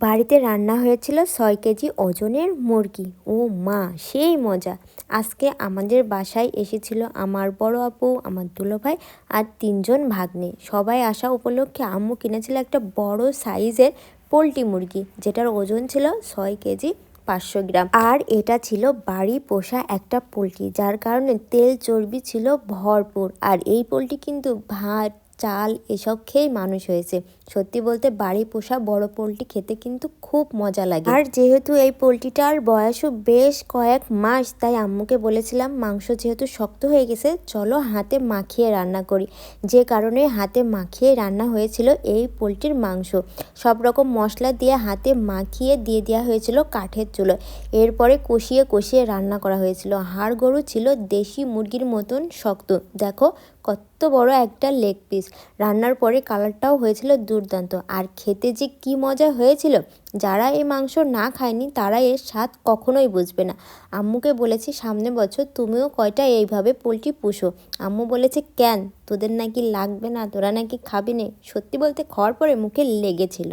বাড়িতে রান্না হয়েছিল 6 কেজি ওজনের মুরগি। ও মা, সেই মজা! আজকে আমাদের বাসায় এসেছিল আমার বড় আপু, আমার দুলোভাই আর 3জন ভাগ্নে। সবাই আসা উপলক্ষে আম্মু কিনেছিল একটা বড় সাইজের পোলট্রি মুরগি, যেটার ওজন ছিল 6 কেজি 500 গ্রাম। আর এটা ছিল বাড়ি পোষা একটা পোলট্রি, যার কারণে তেল চর্বি ছিল ভরপুর। আর এই পোলট্রি কিন্তু ভাত, চাল এসব খেয়েই মানুষ হয়েছে। সত্যি বলতে বাড়ি পোষা বড় পোলট্রি খেতে কিন্তু খুব মজা লাগে। আর যেহেতু এই পোলট্রিটার বয়সও বেশ কয়েক মাস, তাই আম্মুকে বলেছিলাম মাংস যেহেতু শক্ত হয়ে গেছে, চলো হাতে মাখিয়ে রান্না করি। যে কারণে হাতে মাখিয়ে রান্না হয়েছিল এই পোলট্রির মাংস। সব রকম মশলা দিয়ে হাতে মাখিয়ে দিয়ে দেওয়া হয়েছিল কাঠের চুলোয়। এরপরে কষিয়ে কষিয়ে রান্না করা হয়েছিল। হাড় গরু ছিল দেশি মুরগির মতন শক্ত। দেখো কত বড় একটা লেগ পিস। রান্নার পরে কালারটাও হয়েছিল দুর্দান্ত, আর খেতে যে কি মজা হয়েছিল! যারা এই মাংস না খায়নি তারা এর স্বাদ কখনোই বুঝবে না। আম্মুকে বলেছি সামনে বছর তুমিও কয়টা এইভাবে পোলট্রি পুষো। আম্মু বলেছে, কেন, তোদের নাকি লাগবে না, তোরা নাকি খাবি না? সত্যি বলতে খাওয়ার পরে মুখে লেগেছিল।